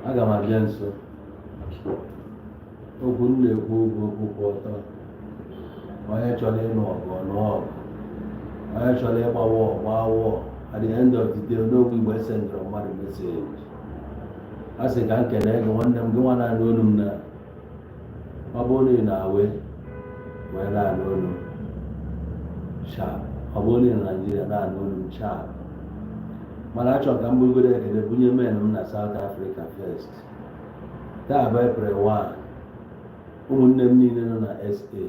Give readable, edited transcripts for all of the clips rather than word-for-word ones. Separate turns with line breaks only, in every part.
aga m abịa nso okwu m na-ekwu okwu kwụ ọtọ onye chọrọ ịnụ ọgụ ọnụ ọgụ onye chọrọ ịgbawa ọgbawa at the end of the day n'okwu Igbo esendịrị mmadụ meseji a sị ka m kene gị nwanne m gị nwa na-anụ olu m na ọ bụrụ na ị na-awe wee na-anụ olu m sharp ọ bụrụ na ị na Naịjirịa na-anụ olu m sharp mana achọrọ ka m bụrụgodo ekele bunye men m na South Africa first taa bụ April 1 ụmụnne m niile nọ na SA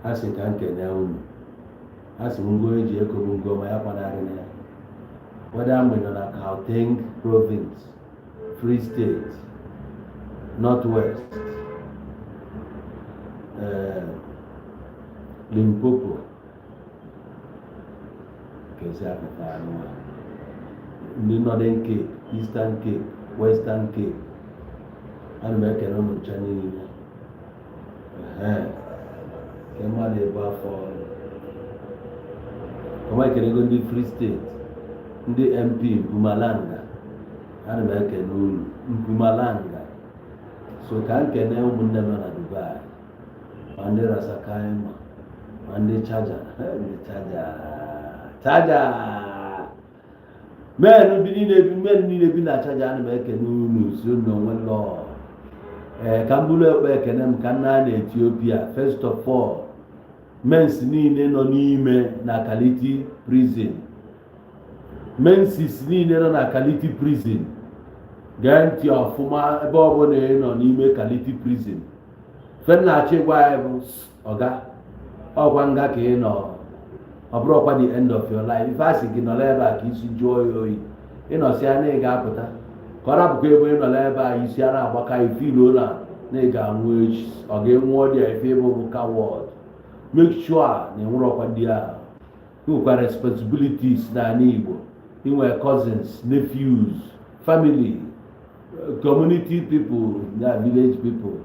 ha sị ka m kene unu ha sị m ngo eji ekobu ngo ma ya kwanarị na ya whether mgbe nọ na Gauteng province Free State Northwest Limpopo kesi akụkọ anụwa ndị Northern Cape, Eastern Cape, Western Cape ana m ekele ụmụ ncha niile ke mmadụ ebe afọ ọma ekelego ndị Free State ndị MP Mpumalanga ana m ekele unu Mpumalanga so ka m kene ụmụnne m nọ na Dubai ma ndị Rasakaima ma ndị Chaja men niile bi na Chaja ana m ekele unu si unu onwe lọọ ka m bụrụ ekpe ekene m ka nna na Ethiopia first of all mens niile nọ n'ime na Kaliti prison mensis niile nọ na Kaliti prison gee ntị ọfụma ebe ọbụla ị nọ n'ime Kaliti prison fenna-achị gwa ya bụ ọga ọgwa nga ka ị nọ ọ bụrụ ọkwa the end of your life ife asị gị nọrọ ebe a ka isi jụọ ya oyi ịnọsịa na ị ga-apụta ka ọ rapụkwa ebe ị nọrọ ebe a isi a na-agbaka ifiluo na ị ga-anwụ echi ọ ga-enwe ọdịa ife ebe bụ coward make sure na enwere ọkwa ndị ahụ inwekwa responsibilities n'ala Igbo inwe cousins nephews family community people na village people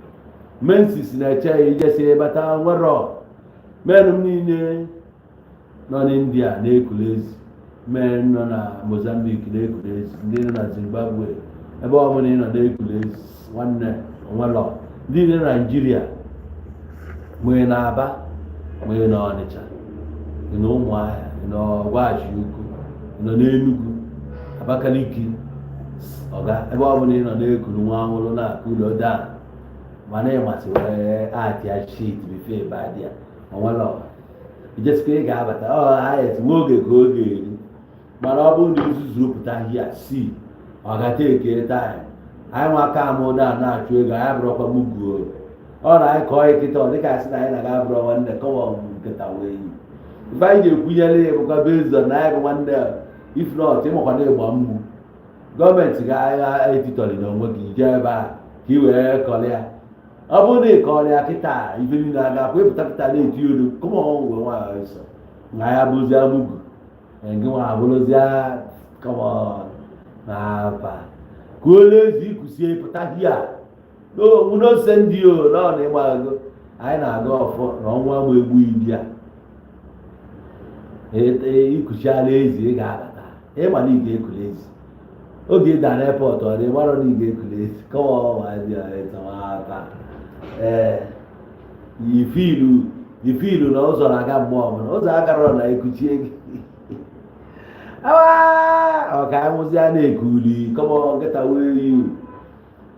mensis na-eche ya ijesi bata nwere men m niile nọ n'India na-ekulezi men nọ na Mozambique na-ekulezi ndị nọ na Zimbabwe ebe ọbụla ị nọ na-ekulezi nwanne onwelọ ndị nọ na Nigeria nwee na Aba nwee na Ọnịcha na Ụmụahịa na Ọgwajiukwu nọ n'Enugu Abakaliki ọga ebe ọbụla ị nọ na-ekulu nwa anwụrụ na-akụ ụlọ daa mana ịmasị wee atịa shit bife badia onwelọ ijesikwa ị ga-abata ayet nwa oge ka oge eri mana ọ bụrụ na izuzu pụta hia si ọ gata eke taim anyị nwa aka amụ na-achụ ego anyị bụrụkwa muguo ọ na anyị kọọ nkịta ọ dịka asị na anyị na-aga bụrụ nwanne kọwa nkịta wee yi ife anyị ga-ekwunyere ya bụkwa bezọ na anyị bụ nwanne if not ịmakwa na ịgba mgbu gọọmenti ga-agha etitọrị na onwe gị jee ebe a ka ị were kọrịa ọ bụrụ na ị kọrịa kịta ife niile aga kwa ịpụta kịta na-eti olu kọmọnwe nwaanyị nsọ na ya bụzie mugu gị nwa abụrụzie kọmọn na apa ka ole ezi ikusie pụta hia n'ose ndị o nọ na ịgba ego anyị na-aga ọfọ na ọnwa gba egbu idi a ikuchiala ezi ị ga-abata ịma na ị ga-ekule ezi oge ị dara airport ọ dị mara na ị ga-ekule ezi kọwaaka ifilu na ụzọ na-aga mgbe ọbụla ụzọ agara na ekuchie gị ọ ka anyị a na-ekuli kọmọ nkịta wee yi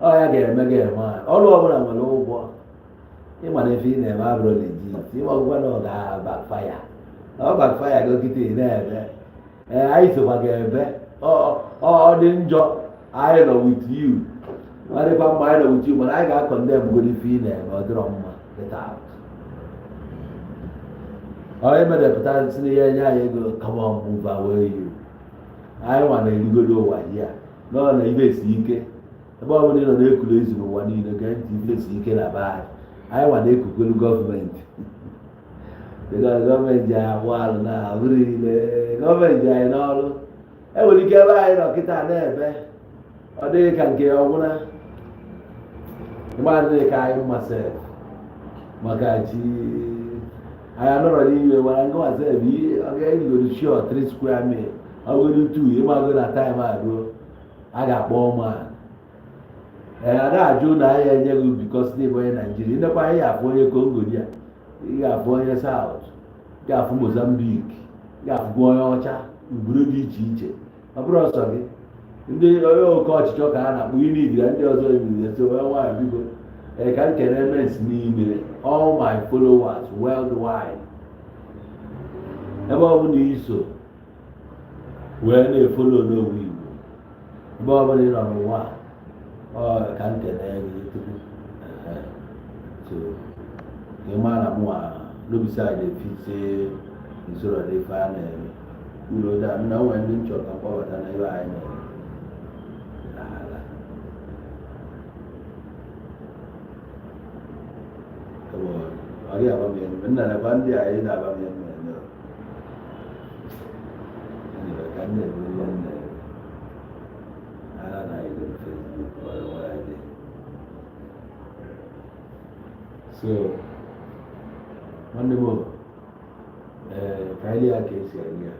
ọ ya ga-eme ga-eme ọrụ ọbụla nwere ụgwọ ịmana efe ị na-eme abụrụ legit ịma ọgwụgwọ na ọ ga-bakfaya ọ bakfaya gị okịta ị na-ebe anyị sokwa ga-ebe ọ dị njọ anyị nọ with you ọ dịkwa mma anyị nọ with you mana anyị ga-akọ ndị ebugoro ife ị na-eme ọ dịrọ mma dịta ọ emedepụta si na ihe nye anyị ego come on move away you anyị nwa na-erigoro ụwa ya nọ na ibe esi ike ebe ọbụla ị nọ na-ekulu ezi n'ụwa niile ka ntị ibe esi ike na be anyị nwa na-ekukolu gọọmenti gọọmenti anyị abụ alụ na abụrụ niile gọọmenti anyị n'ọrụ enwere ike ebe anyị nọ kịta na-ebe ọ dịghị ka nke ọgwụna ịmadịghị ka anyị mmasị maka chi anyị anọrọ n'ime mana ngọwasị ebe ọ ga-eyigoro shio 3 square mil ọgụrụ 2 ịmago na taịm agụọ a ga-akpọ ụmụ ada ajụ na ya enye gị bikos n'ịbụ onye Naijiria ịnekwa ihe afụ onye Kongo dị ya ị ga-afụ onye Saụt ị ga-afụ Mozambik ị ga-afụkwa onye ọcha obodo dị iche iche ọ bụrụ ọsọ gị ndị onye oke ọchịchọ ka a na-akpụ inidira ndị ọzọ ebidosi onye nwaanyị biko ka m kere mens niile all my followers worldwide ebe ọ bụla iso wee na-efolo n'onwe Igbo ebe ọ bụla ị nọ n'ụwa ka m kene gị tupu so ị mara m nwa n'obiside efite usoro dị ife a na-eme uru da na nwere ndị nchọ ka mkpọbata na ebe anyị na-eme n'ala ọ gị agbameme nna nakwa ndị anyị na-agbameme ka m na-eme ihe nna ara na igwe Facebook nwere dị so nwanne m ka anyị ya ka esi aga ya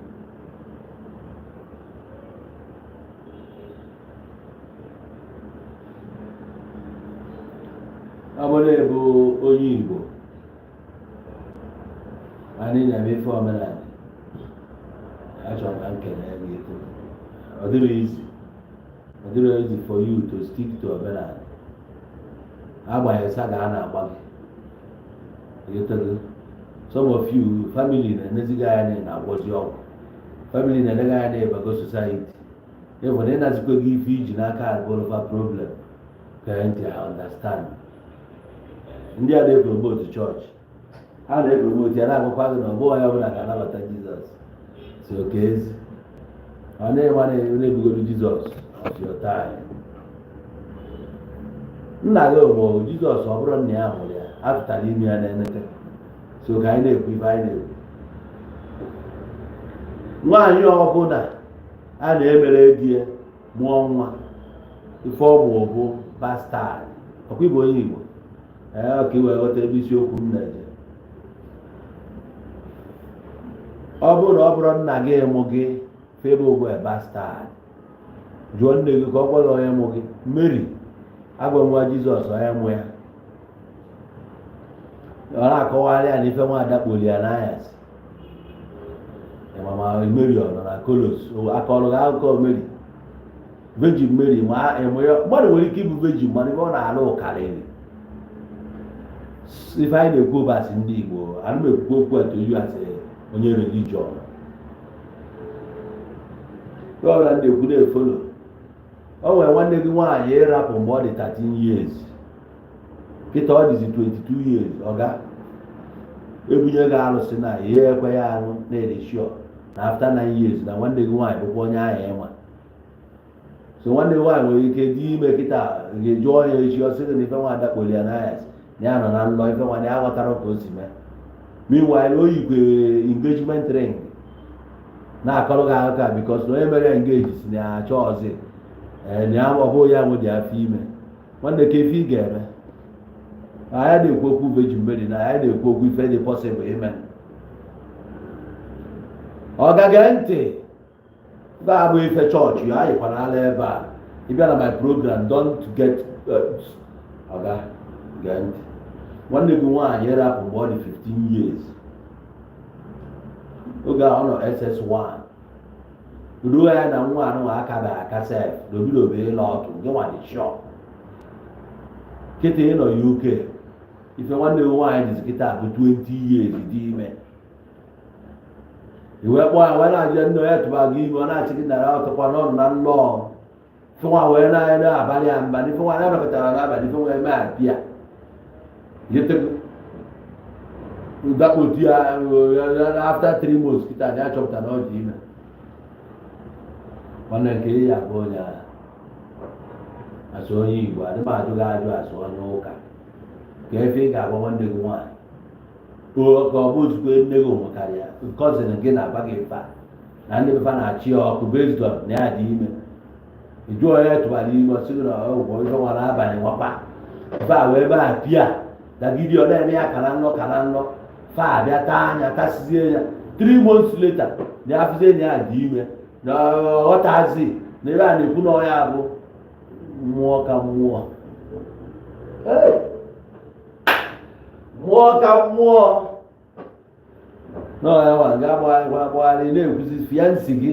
ọ bụrụ ebe onye Igbo anyị na-eme ife omenala achọrọ ka m kelee gị ọ dịrị easy for you to stick to omenala agbanyeghị saga a na-agba gị some of you family na-enezighị anya na-agwọzi ọgwụ family na-eneghị anya na-ebago society ịbụ na ịnazikwa gị ife iji n'aka agụlụfa problem ka ntị ha understand ndị a na-epromote chọọchị ha na-epromote ya na-agwakwa gị na ọ bụghị onye ọbụla ga-anabata Jizọs so ka ezi ọ na-enwe na-ebugoro Jizọs of your time nna gị bụ Jizọs ọ bụrụ nna ya hụrụ ya apụtara ime ya na-enete so ka anyị na-ekwu ife anyị na-ekwu nwaanyị ọbụla a na-emere di ya mụọ nwa ife ọmụ bụ bastard ọkwa ịbụ onye Igbo ka iwee ghọta ebe isiokwu m na-eje ọ bụrụ na ọ bụrụ nna gị mụ gị febe ogbe bastard jụọ nne gị ka ọ gwara onye mụ gị Mary agwa Jizọs onye mụ ya ọ na-akọwara ya na ife nwaada kpoli ya n'anyasị mama Mary ọ nọ na Kolos akọrọ gị akụkọ Mary Virgin Mary mmadụ nwere ike ịbụ virgin mana ebe ọ na-alụ ụkarịrị ife anyị na-ekwu ụbọchị ndị Igbo ana m ekwukwu okwu etu oyu asị onye religion ọ bụla ndị ekwu na-efolo o nwere nwanne gị nwaanyị ịrapụ mgbe ọ dị 13 years kịta ọ dịzi 22 years ọ ga ebunye gị alụsị na ihe ekwe ya arụ na-ereshio na after 9 years na nwanne gị nwaanyị bụkwa onye ahụ ịma so nwanne gị nwaanyị nwere ike dị ime kịta ga-eju ọnya echi ọ sị gị na ife nwaada kpoli ya n'ahịa na ya nọ na nlọ ife nwanne ya ghọtara ka o si mee meanwhile o yikwe engagement ring na-akọrọ gị akụkọ because na onye mere engage si na achọ ọzọ na ya ọ bụghị ya nwe dị afọ ime nwanne ka ife ị ga-eme anyị na-ekwu okwu Virgin Mary na anyị na-ekwu okwu ife dị possible ime ọ gage ntị ga-abụ ife chọọchị anyị kwana ala ebe a ịbịa na my program don't get ọga gee ntị nwanne gị nwaanyị rapụ mgbe ọ dị 15 years oge ọ nọ SS1 ruo ya na nwa anụ akabeghị aka sef n'obidobe ịlọ ọtụ gị nwa dị shọ kịta ị nọ UK ife nwanne gị nwaanyị dịzi kịta bụ 20 years dị ime iwe kpọọ ya wee na-ajụ nne ya tụba gị ime ọ na-achị gị nara ọtụkwa n'ọnụ na nlọ ife nwa wee na-abalị ya mba ife nwa na-anọkọtara n'abalị ife nwa eme abịa dakpotu ya after 3 months kịta dị achọpụta na ọ dị ime nwanne nke ya bụ onye asụ onye Igbo adị m ajụ gị ajụ asụ onye ụka ka efe ị ga-agwa nwanne gị nwaanyị ka ọ bụ ozugbo nne gị ụmụkarịa kọzin gị na-agba gị mfa na ndị befa na-achị ya ọkụ bezdon na ya dị ime ịjụ onye tụbara ime ọsị gị na ụgwọ ife nwa n'abalị nwakwa fa wee ebe a pịa dagidi ọ na-eme ya kara nnọ fa abịa taa anya tasizie ya 3 months later na afụzie na ya dị ime na ọghọtazi na ebe a na-ekwu na ọya bụ mmụọ ka mmụọ mmụọ ka mmụọ n'ọya nwa ga-agbagharị na-ekwuzi fiansị gị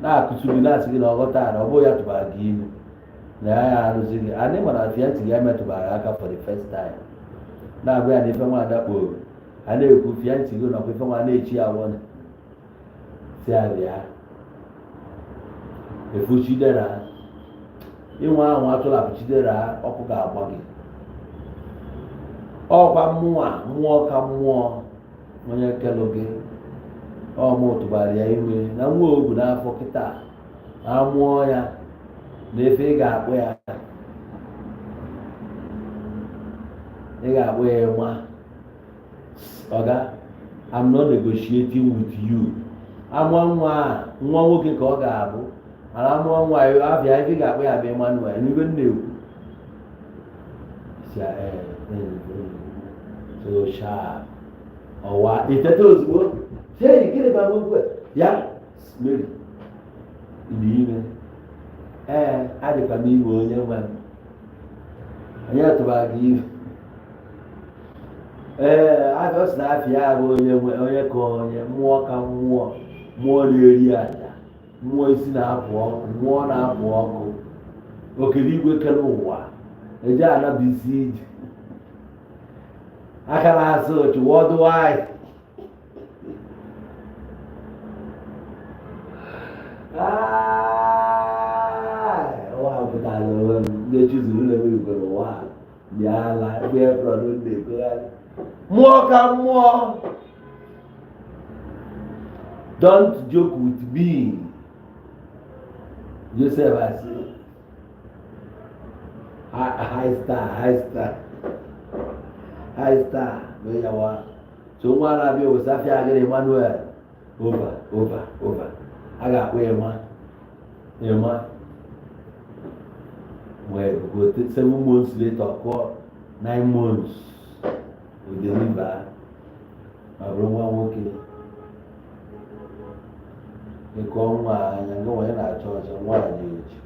na-akụzi gị na-asị gị na ọghọta na ọ bụghị ya tụbara gị ime na ya arụzi gị adị mana fiansị gị emetụbara aka for the first time na-abụ ya na ife nwaada kporo a na-ekwu fiansị gị nakwa ife nwa na-echi awọ si arịa efuchidera inwe ahụ atụlapụchidera ọkụ ga-agba gị ọkwa mmụọ ka mmụọ onye kelụ gị ọmụ tụbara ya ime na nwa ogu n'afọ kịta amụọ ya na efe ị ga-akpụ ya nwa ọga I'm not negotiating with you amụọ nwa nwoke ka ọ ga-abụ mana amụọ nwa abịa ife ị ga-akpụ ya bụ Emmanuel n'ibe m na-ekwu so sharp ọwa itete ozugbo chee gịnị ba nwoke ya Mary ịdị ime adịkwa m ime onye nwe m onye tụbara gị ime afọ si na afịa ya bụ onye ka onye mmụọ ka mmụọ na-eri aja mmụọ isi na-apụ ọkụ mmụọ na-apụ ọkụ okere igwe kere ụwa eji anabụ isi ije aka na-asụ otu worldwide ụwa pụtara onwe m ndị chizuru na-eme igwere ụwa bịala ebe efrọdụ na-egogharị mmụọ ka mmụọ don't joke with me Joseph asị high star yawa so nwa na-abịa obosi afịa agịrị Emmanuel over a ga-akpọ ịma wee gote 7 months later kụọ 9 months odeliva ma bụrụ nwa nwoke ịkọ nwa anya nke onye na-achọ ọzọ nwaanyị eji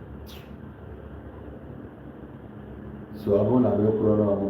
so ọ bụrụ na m ekwuru n'ọmụmụ